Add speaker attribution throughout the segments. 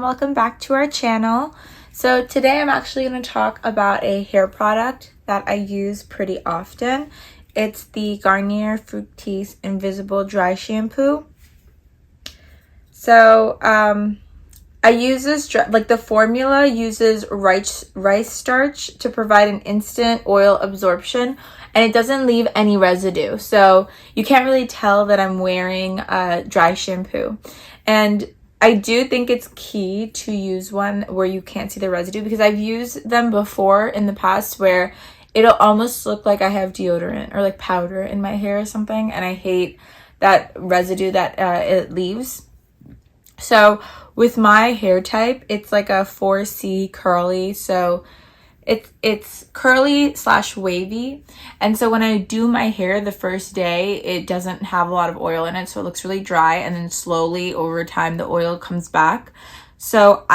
Speaker 1: welcome back to our channel. So today I'm actually going to talk about a hair product that I use pretty often. It's the Garnier Fructis Invisible Dry Shampoo. So I use this, like the formula uses rice starch to provide an instant oil absorption, and it doesn't leave any residue. So you can't really tell that I'm wearing a dry shampoo. And I do think it's key to use one where you can't see the residue, because I've used them before in the past where it'll almost look like I have deodorant or like powder in my hair or something, and I hate that residue that it leaves. So with my hair type, it's like a 4C curly, so it's curly / wavy. And so when I do my hair the first day, it doesn't have a lot of oil in it, so it looks really dry, and then slowly over time the oil comes back. So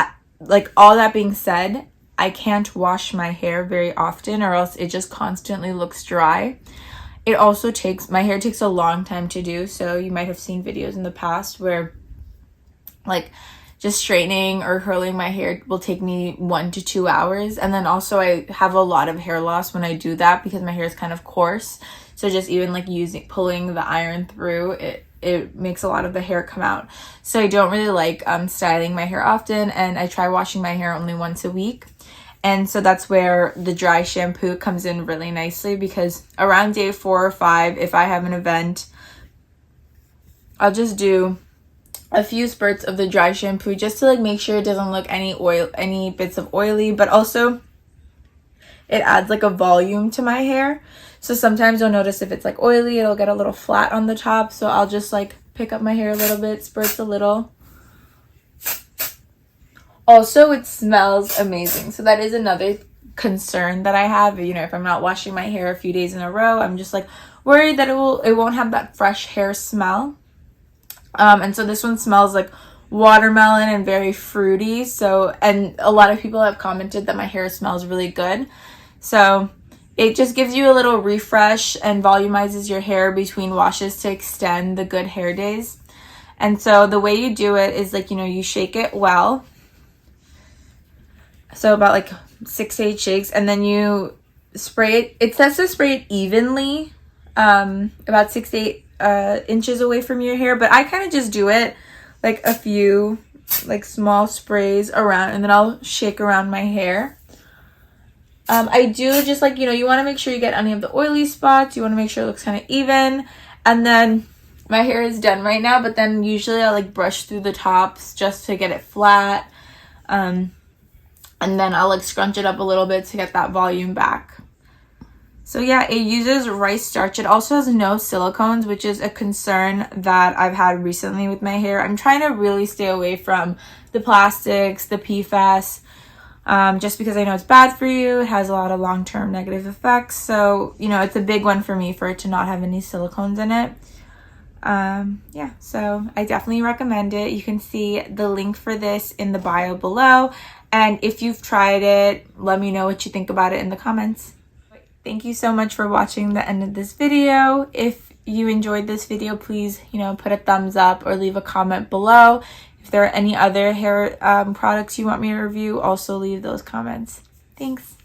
Speaker 1: like all that being said, I can't wash my hair very often or else it just constantly looks dry. It also my hair takes a long time to do, so you might have seen videos in the past where like just straightening or curling my hair will take me 1 to 2 hours. And then also I have a lot of hair loss when I do that because my hair is kind of coarse. So just even like pulling the iron through, it makes a lot of the hair come out. So I don't really like styling my hair often, and I try washing my hair only once a week. And so that's where the dry shampoo comes in really nicely, because around day 4 or 5, if I have an event, I'll just do a few spurts of the dry shampoo just to like make sure it doesn't look any bits of oily, but also it adds like a volume to my hair. So sometimes you'll notice if it's like oily, it'll get a little flat on the top, so I'll just like pick up my hair a little bit, spurts a little. Also, it smells amazing, so that is another concern that I have. You know, if I'm not washing my hair a few days in a row, I'm just like worried that it won't have that fresh hair smell. And so this one smells like watermelon and very fruity. So, and a lot of people have commented that my hair smells really good. So it just gives you a little refresh and volumizes your hair between washes to extend the good hair days. And so the way you do it is like, you know, you shake it well. So about like 6 to 8 shakes, and then you spray it. It says to spray it evenly, about 6 to 8 inches away from your hair, but I kind of just do it like a few like small sprays around, and then I'll shake around my hair. I do just like, you know, you want to make sure you get any of the oily spots. You want to make sure it looks kind of even. And then my hair is done right now, but then usually I like brush through the tops just to get it flat. And then I'll like scrunch it up a little bit to get that volume back. So yeah, it uses rice starch. It also has no silicones, which is a concern that I've had recently with my hair. I'm trying to really stay away from the plastics, the PFAS, just because I know it's bad for you. It has a lot of long-term negative effects. So, you know, it's a big one for me for it to not have any silicones in it. Yeah, so I definitely recommend it. You can see the link for this in the bio below. And if you've tried it, let me know what you think about it in the comments. Thank you so much for watching the end of this video. If you enjoyed this video, please, you know, put a thumbs up or leave a comment below. If there are any other hair products you want me to review, also leave those comments. Thanks.